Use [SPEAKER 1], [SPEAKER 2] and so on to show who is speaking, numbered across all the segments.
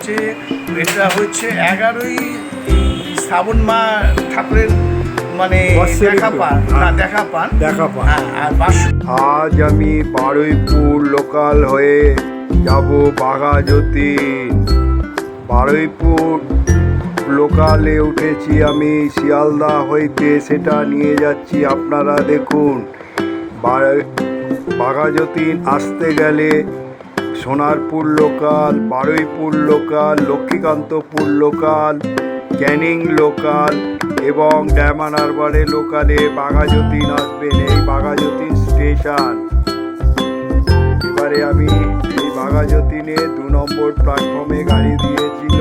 [SPEAKER 1] হচ্ছে এটা হচ্ছে 11ই শ্রাবণ মা ঠাকুরের মানে দেখা পান আর
[SPEAKER 2] আজ আমি বারুইপুর লোকাল হয়ে যাব বাঘাযতীন। বারুইপুর লোকালে উঠেছি আমি শিয়ালদা হইতে, সেটা নিয়ে যাচ্ছি আপনারা দেখুন। বাঘাযতীন আসতে গেলে Sonarpur local, Baruipur local, Lakshmikantapur local, Canning local এবং ডায়মন্ড হারবারে লোকালে বাঘাযতীন আসবেন। এই বাঘাযতীন স্টেশন। এবারে আমি এই বাঘাযতীনে 2 নম্বর প্ল্যাটফর্মে গাড়ি দিয়েছিল,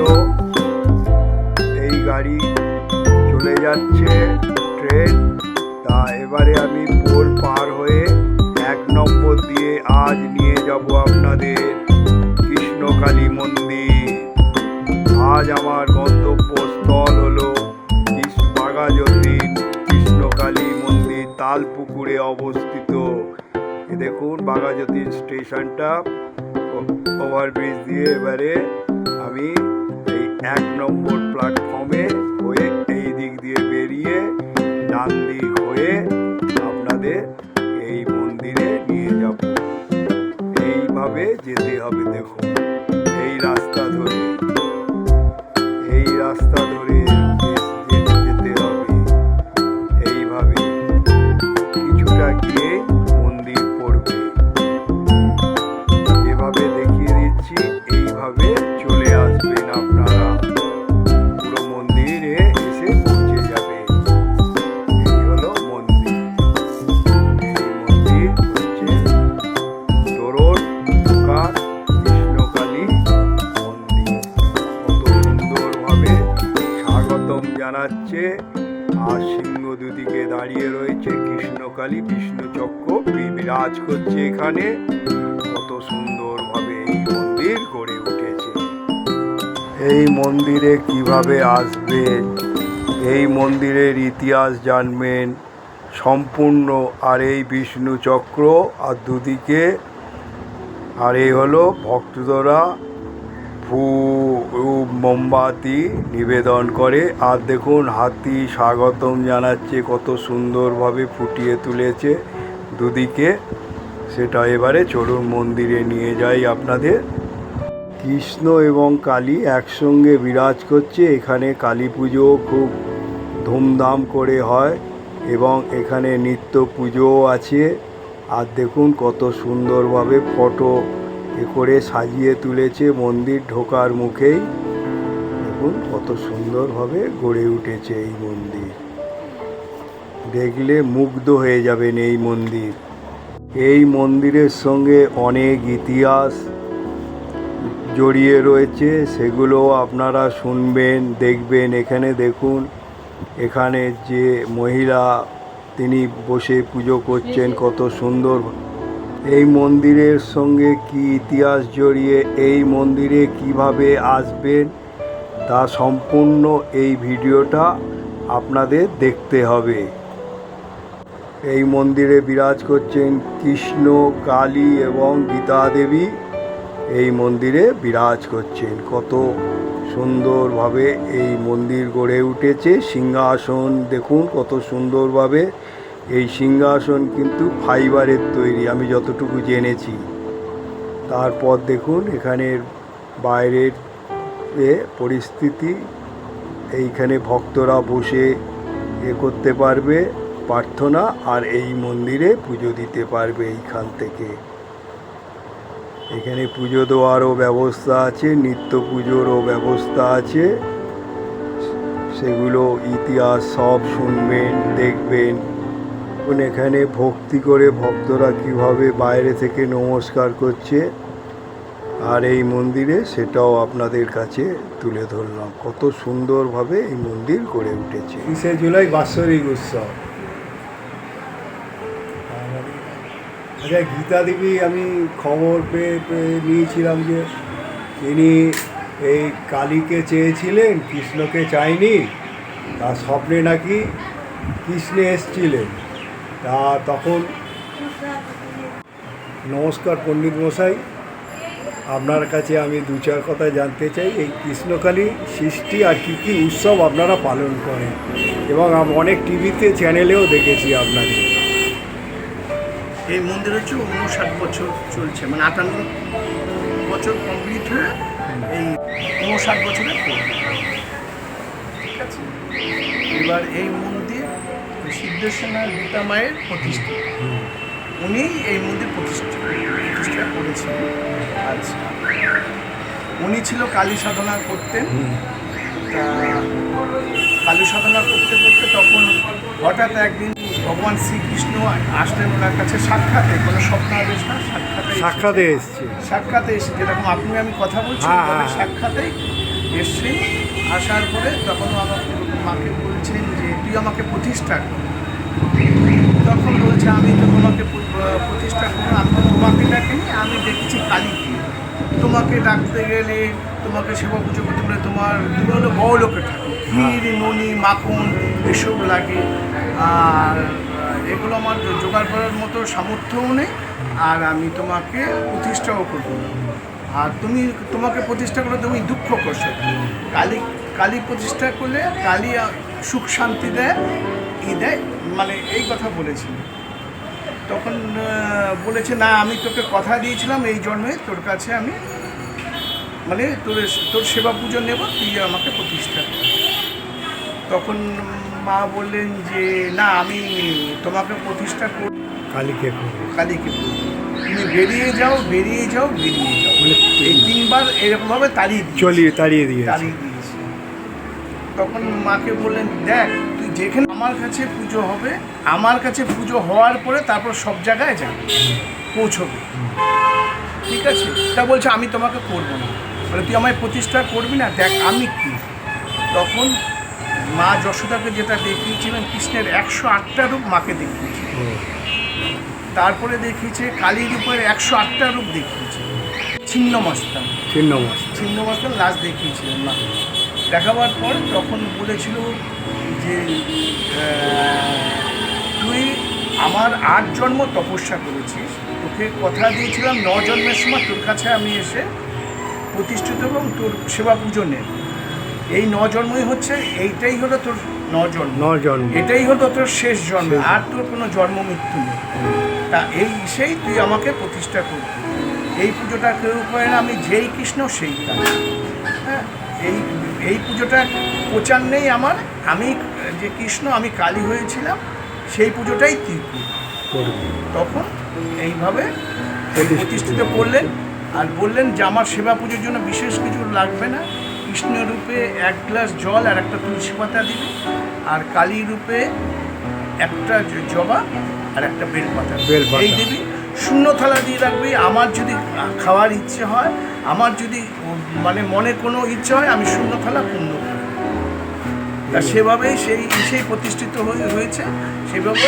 [SPEAKER 2] এই গাড়ি চলে যাচ্ছে ট্রেন। তা এবারে আমি পোল পার হয়ে 1 নম্বর দিয়ে আজ নিয়ে যাব আপনাদের কৃষ্ণকালী মন্দির। আজ আমার গন্তব্যস্থল হলো বাঘাযতীন কৃষ্ণকালী মন্দির, তালপুকুরে অবস্থিত। দেখুন বাঘাযতীন স্টেশনটা, ওভারব্রিজ দিয়ে এবারে আমি এই 1 নম্বর প্ল্যাটফর্মে হয়ে এই দিক দিয়ে বেরিয়ে ডান দিক হয়ে আপনাদের এই মন্দিরে নিয়ে যাব। এইভাবে যেতে হবে। দেখুন এই রাস্তা ধরে যেতে হবে। এইভাবে কিছুটা গিয়ে মন্দির পড়বে। এভাবে দেখিয়ে দিচ্ছি, এইভাবে চলে আসবেন আপনারা, পুরো মন্দিরে এসে পৌঁছে যাবে। এই হলো মন্দির। এই মন্দির হচ্ছে তোরণ ঢোকার কৃষ্ণকালী মন্দির। কত সুন্দরভাবে স্বাগতম জানাচ্ছে। আর সিংহ দুদিকে দাঁড়িয়ে রয়েছে কৃষ্ণকালী, বিষ্ণুচক্র বিরাজ করছে এখানে। কত সুন্দরভাবে এই মন্দির গড়ে উঠেছে। এই মন্দিরে কিভাবে আসবেন, এই মন্দিরের ইতিহাস জানবেন সম্পূর্ণ। আর এই বিষ্ণুচক্র আর দুদিকে, আর এই হলো ভক্তরা মোমবাতি নিবেদন করে। আর দেখুন হাতি স্বাগতম জানাচ্ছে, কত সুন্দরভাবে ফুটিয়ে তুলেছে দুদিকে। সেটা এবারে চলুন মন্দিরে নিয়ে যাই আপনাদের। কৃষ্ণ এবং কালী একসঙ্গে বিরাজ করছে। এখানে কালী পুজো খুব ধুমধাম করে হয় এবং এখানে নিত্য পুজোও আছে। আর দেখুন কত সুন্দরভাবে ফটো করে সাজিয়ে তুলেছে মন্দির ঢোকার মুখেই। দেখুন কত সুন্দরভাবে গড়ে উঠেছে এই মন্দির। দেখলে মুগ্ধ হয়ে যাবেন এই মন্দির। এই মন্দিরের সঙ্গে অনেক ইতিহাস জড়িয়ে রয়েছে, সেগুলো আপনারা শুনবেন, দেখবেন। এখানে দেখুন, এখানে যে মহিলা তিনি বসে পুজো করছেন, কত সুন্দর। এই মন্দিরের সঙ্গে কি ইতিহাস জড়িয়ে, এই মন্দিরে কিভাবে আসবেন, তা সম্পূর্ণ এই ভিডিওটা আপনাদের দেখতে হবে। এই মন্দিরে বিরাজ করছেন কৃষ্ণ, কালী এবং গীতা দেবী। এই মন্দিরে বিরাজ করছেন। কত সুন্দরভাবে এই মন্দির গড়ে উঠেছে। সিংহাসন দেখুন কত সুন্দরভাবে। এই সিংহাসন কিন্তু ফাইবারের তৈরি, আমি যতটুকু জেনেছি। তারপর দেখুন এখানের বাইরের পরিস্থিতি। এইখানে ভক্তরা বসে করতে পারবে প্রার্থনা, আর এই মন্দিরে পুজো দিতে পারবে এইখান থেকে। এখানে পুজো দেওয়ারও ব্যবস্থা আছে, নিত্য পুজোরও ব্যবস্থা আছে। সেগুলো ইতিহাস সব শুনবেন, দেখবেন। এখানে ভক্তি করে ভক্তরা কিভাবে বাইরে থেকে নমস্কার করছে, আর এই মন্দিরে সেটাও আপনাদের কাছে তুলে ধরলাম। কত সুন্দরভাবে এই মন্দির গড়ে উঠেছে। 30শে জুলাই বাৎসরিক উৎসব। আচ্ছা, গীতা দেবী আমি খবর পেয়ে নিয়েছিলাম যে তিনি এই কালীকে চেয়েছিলেন, কৃষ্ণকে চায়নি। তার স্বপ্নে নাকি কৃষ্ণে এসেছিলেন। তা তখন নমস্কার পণ্ডিত মশাই। আপনার কাছে আমি দু চার কথা জানতে চাই, এই কৃষ্ণকালী সৃষ্টি আর কি কি উৎসব আপনারা পালন করেন, এবং অনেক টিভিতে চ্যানেলেও দেখেছি আপনাদের।
[SPEAKER 1] এই মন্দির হচ্ছে 59 বছর চলছে, মানে 58 বছর কমপ্লিট হয়ে এই 59 বছরে পড়বে। ঠিক আছে, এবার এই মন্দির সিদ্ধেশ্বর গীতা মায়ের প্রতিষ্ঠা, উনি এই মন্দির প্রতিষ্ঠা করেছিলেন। আচ্ছা, উনি ছিল কালী সাধনা করতেন। তা কালী সাধনা করতে করতে তখন হঠাৎ একদিন ভগবান শ্রীকৃষ্ণ আসলেন ওনার কাছে সাক্ষাতে, কোনো স্বপ্নাদেশ না,
[SPEAKER 2] সাক্ষাতে এসছে,
[SPEAKER 1] সাক্ষাতে এসে যেরকম আপনি আমি কথা বলছি সাক্ষাতেই এসছে। আসার পরে তখন আমাকে মাকে বলছেন যে তুই আমাকে প্রতিষ্ঠা কর। তখন বলছে আমি তো তোমাকে প্রতিষ্ঠা করবো, আমি তো তোমাকে ডাকিনি, আমি দেখেছি কালীকে। তোমাকে ডাকতে গেলে, তোমাকে সেবা পুজো করতে গেলে তুমি হলো বড় লোকের ঠাকুর, ক্ষীর ননি মাখন এসব লাগে, আর এগুলো আমার জোগাড় করার মতো সামর্থ্যও নেই, আর আমি তোমাকে প্রতিষ্ঠাও করবো না। আর তোমাকে প্রতিষ্ঠা করলে তুমি দুঃখ করছো। কালী প্রতিষ্ঠা করলে কালী সুখ শান্তি দেয়, দেয়, মানে এই কথা বলেছিল। তখন বলেছে না, আমি তোকে কথা দিয়েছিলাম এই জন্মে তোর কাছে আমি মানে তোর সেবা পুজো নেব, তুই আমাকে প্রতিষ্ঠা কর। তখন মা বললেন যে না, আমি তোমাকে প্রতিষ্ঠা করব
[SPEAKER 2] কালীকে
[SPEAKER 1] করব, তুমি বেরিয়ে যাও বেরিয়ে যাও বেরিয়ে যাও, মানে এই 3 বার এরকমভাবে তাড়িয়ে দিয়েছে। তখন মাকে বললেন দেখ, তুই যেখানে আমার কাছে পুজো হবে, আমার কাছে পুজো হওয়ার পরে তারপর সব জায়গায় যাবে, পৌঁছবে। ঠিক আছে, তা বলছে আমি তোমাকে করবো না, বলে তুই আমায় প্রতিষ্ঠা করবি না, দেখ আমি কি। তখন মা যশোদাকে যেটা দেখিয়েছিলেন, কৃষ্ণের 108টা রূপ মাকে দেখিয়েছিলেন। তারপরে দেখিয়েছে কালী রূপের 108টা রূপ দেখিয়েছে। ছিন্নমস্তান লাস্ট দেখিয়েছিলেন মা। দেখাবার পর তখন বলেছিল যে তুই আমার 8 জন্ম তপস্যা করেছিস, তোকে কথা দিয়েছিলাম 9 জন্মের সময় তোর কাছে আমি এসে প্রতিষ্ঠিত এবং তোর সেবা পুজো নেব। এই 9 জন্মই হচ্ছে, এইটাই হলো তোর 9 জন্ম, এটাই হলো তোর শেষ জন্ম, আর তোর কোনো জন্ম মৃত্যু নেই। তা সেই তুই আমাকে প্রতিষ্ঠা করবি। এই পুজোটা কেউ করে না, আমি যেই কৃষ্ণ সেই কালী। হ্যাঁ, এই পুজোটা প্রচার নেই আমার, আমি যে কৃষ্ণ আমি কালী হয়েছিলাম, সেই পুজোটাই তুই করবি। তখন এইভাবে প্রতিষ্ঠিত করলেন, আর বললেন যে আমার সেবা পুজোর জন্য বিশেষ কিছু লাগবে না, কৃষ্ণ রূপে 1 গ্লাস জল আর একটা তুলসী পাতা দিবি, আর কালী রূপে একটা জবা আর একটা বেলপাতা এই দিবি, শূন্য থালা দিয়ে রাখবি। আমার যদি খাওয়ার ইচ্ছে হয়, আমার যদি মানে মনে কোনো ইচ্ছে হয়, আমি শূন্য থালা পূর্ণ করি। তা সেভাবেই সেই প্রতিষ্ঠিত হয়েছে। সেভাবে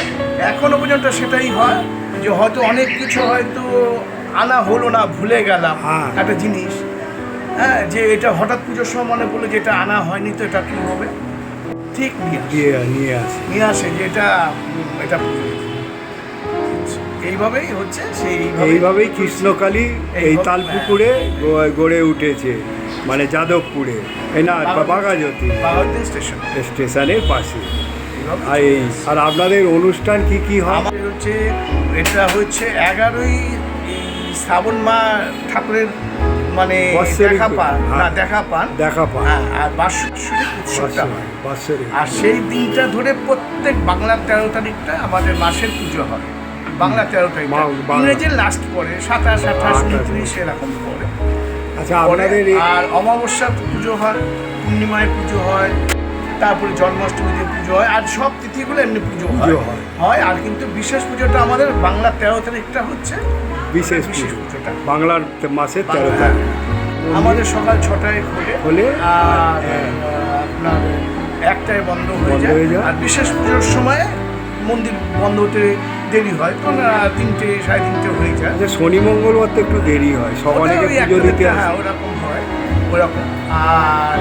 [SPEAKER 1] এখনো পর্যন্ত সেটাই হয়, যে হয়তো অনেক কিছু হয়তো আনা হলো না, ভুলে গেলাম একটা জিনিস, হ্যাঁ, যে এটা হঠাৎ পুজোর সময় মনে পড়লো যে এটা আনা হয়নি, তো এটা কী হবে, ঠিক নিয়ে আসে যে এটা এইভাবেই হচ্ছে।
[SPEAKER 2] এইভাবেই কৃষ্ণকালী এই তালপুকুরে গড়ে উঠেছে, মানে যাদবপুরে, না বাঘাযতীন স্টেশনের পাশে। আর আপনাদের অনুষ্ঠান কি হয়?
[SPEAKER 1] হচ্ছে এটা হচ্ছে 11ই শ্রাবণ মা ঠাকুরের মানে দেখা পান, আর বাৎসরিক উৎসবটা হয়। আর সেই দিনটা ধরে প্রত্যেক বাংলার 13 তারিখটা আমাদের মাসের পুজো হয়। বাংলা 13 তারিখ, ইংরেজির লাস্ট পরে 27, 28, 29 এরকম পরে।
[SPEAKER 2] আচ্ছা,
[SPEAKER 1] আর অমাবস্যার পুজো হয়, পূর্ণিমায় পুজো হয়, তারপরে জন্মাষ্টমীতে পুজো হয়, আর সব তিথিগুলো এমনি পুজো হয়। আর কিন্তু বিশেষ পুজোটা আমাদের বাংলা 13 তারিখটা হচ্ছে
[SPEAKER 2] বিশেষ
[SPEAKER 1] পুজোটা,
[SPEAKER 2] বাংলার মাসের 13 তারিখ।
[SPEAKER 1] আমাদের সকাল 6টায় খোলে, আর আপনার 1টায় বন্ধ হয়ে যায়। আর বিশেষ পুজোর সময় মন্দির বন্ধ হতে দেরি হয়, তখন 3টে, 3:30 হয়ে যায়।
[SPEAKER 2] শনি মঙ্গলবার তো একটু দেরি হয়, সবাই পুজো দিতে।
[SPEAKER 1] হ্যাঁ, ওরকম হয়, ওরকম। আর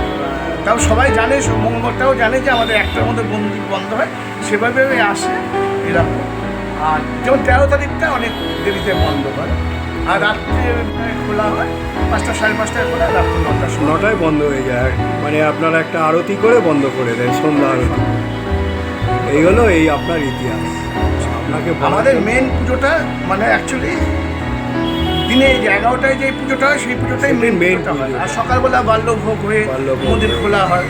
[SPEAKER 1] তাও সবাই জানে, মঙ্গলবারটাও জানে যে আমাদের 1টার মধ্যে মন্দির বন্ধ হয়, সেভাবে আসে এরকম। আর যেমন 13 তারিখটা অনেক দেরিতে বন্ধ হয়। আর রাত্রে খোলা হয় 5টা, 5:30টায় খোলা, রাত্রে 9টার সময়।
[SPEAKER 2] 9টায় বন্ধ হয়ে যায়, মানে আপনারা একটা আরতি করে বন্ধ করে দেন, সন্ধ্যা আরতি। এই হলো এই আপনার ইতিহাস। আপনাকে বলার
[SPEAKER 1] আমাদের
[SPEAKER 2] জন্য-
[SPEAKER 1] মেন পুজোটা মানে অ্যাকচুয়ালি দিনে 11টায় যে পুজোটা হয় সেই পুজোটাই
[SPEAKER 2] সেটাই
[SPEAKER 1] মেন
[SPEAKER 2] main
[SPEAKER 1] পুজোটা হয়।
[SPEAKER 2] পুজো।
[SPEAKER 1] আর সকালবেলা বাল্যভোগ হয়ে
[SPEAKER 2] বাল্যভোগ
[SPEAKER 1] মন্দির
[SPEAKER 2] হয়ে।
[SPEAKER 1] খোলা হয়।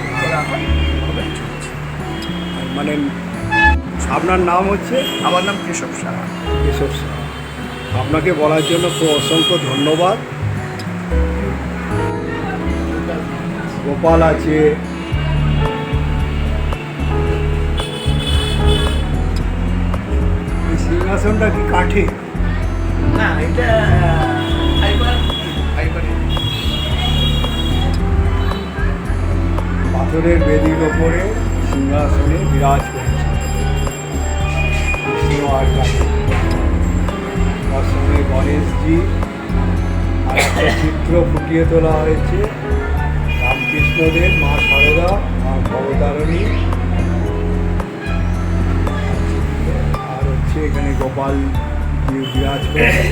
[SPEAKER 2] মানে আপনার নাম হচ্ছে
[SPEAKER 1] আমার নাম কেশব সাহা।
[SPEAKER 2] কেশব সাহা। আপনাকে বলার জন্য খুব অসংখ্য ধন্যবাদ। গোপাল আছে, এই সিংহাসনটা কি কাঠে?
[SPEAKER 1] না, এটা ফাইবার।
[SPEAKER 2] পাথরের বেদির ওপরে সিংহাসনে বিরাজ করেছে কৃষ্ণ আর কালী। তার সঙ্গে গণেশজি আর একটা চিত্র ফুটিয়ে তোলা হয়েছে রামকৃষ্ণদেব, মা শারদা, মা ভবতারিণী। আর হচ্ছে এখানে গোপাল বিরাজ করেছে।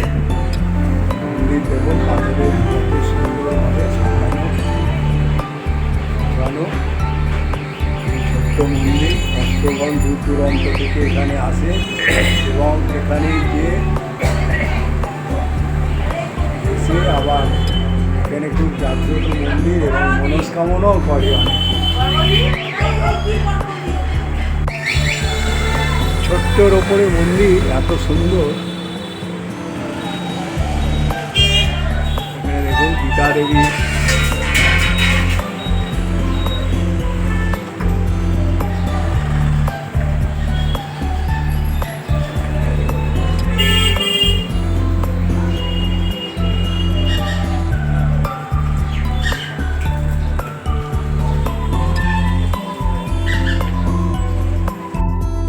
[SPEAKER 2] মন্দির দেখুন পাথরের কত সুন্দরভাবে সাজানো। ছোট্ট মন্দির, ভক্তগণ দূর দূরান্ত থেকে এখানে আসে এবং এখানে গিয়ে এসে আবার এখানে খুব জাগ্রত মন্দির এবং মনস্কামনাও করে অনেক। ছোট্টর ওপরে মন্দির এত সুন্দর। এখানে দেখুন গীতা দেবী,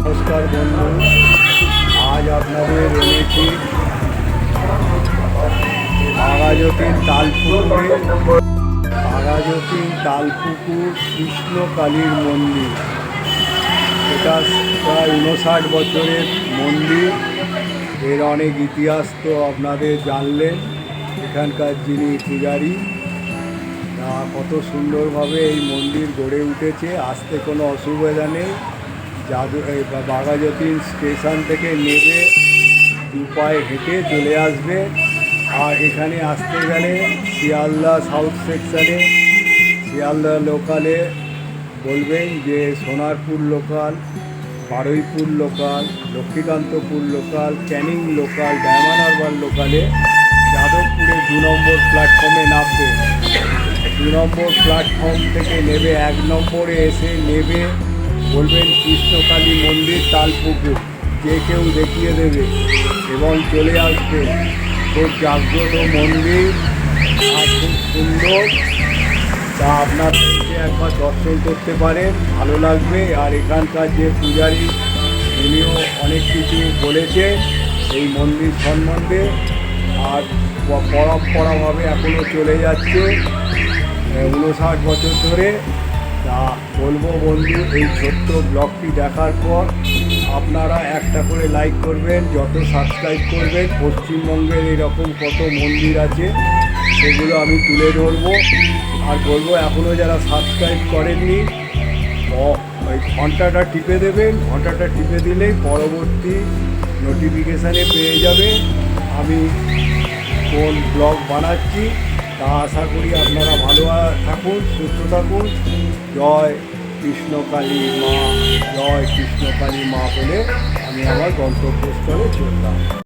[SPEAKER 2] নমস্কার বন্ধু, আজ আপনাদের এনেছি বাঘাযতীন তালপুকুর কৃষ্ণকালীর মন্দির। এটা প্রায় 59 বছরের মন্দির। এর অনেক ইতিহাস তো আপনাদের জানলেন। এখানকার যিনি পূজারী, তা কত সুন্দরভাবে এই মন্দির গড়ে উঠেছে, আসতে কোনো অসুবিধা নেই। বাঘাযতীন স্টেশন থেকে নেমে 2 পায়ে হেঁটে চলে আসবে। আর এখানে আসতে গেলে শিয়ালদা সাউথ সেকশানে, শিয়ালদা লোকালে বলবেন যে Sonarpur local, Baruipur local, Lakshmikantapur local, Canning local, diamond Harbour লোকালে যাদবপুরে 2 নম্বর প্ল্যাটফর্মে নামবে। 2 নম্বর প্ল্যাটফর্ম থেকে নেবে 1 নম্বরে এসে নেবে বলবেন কৃষ্ণকালী মন্দির তালপুকুর, যে কেউ দেখিয়ে দেবে এবং চলে আসবে। খুব জাগ্রত মন্দির আর খুব সুন্দর। তা আপনাদেরকে একবার দর্শন করতে পারেন, ভালো লাগবে। আর এখানকার যে পূজারী, উনিও অনেক কিছু বলেছে এই মন্দির সম্বন্ধে। আর পরম্পরাভাবে এখনও চলে যাচ্ছে 59 বছর ধরে। তা বলবো বন্ধু, এই ছোট্ট ব্লগটি দেখার পর আপনারা একটা করে লাইক করবেন, যত সাবস্ক্রাইব করবেন। পশ্চিমবঙ্গের এরকম কত মন্দির আছে সেগুলো আমি তুলে ধরবো। আর বলবো এখনও যারা সাবস্ক্রাইব করেননি ওই ঘন্টাটা টিপে দেবেন। ঘন্টাটা টিপে দিলেই পরবর্তী নোটিফিকেশানে পেয়ে যাবে আমি কোন ব্লগ বানাচ্ছি। তা আশা করি আপনারা ভালো থাকুন, সুস্থ থাকুন। জয় কৃষ্ণকালী মা, জয় কৃষ্ণকালী মা বলে আমি আমার গন্তব্যস্থলে চললাম।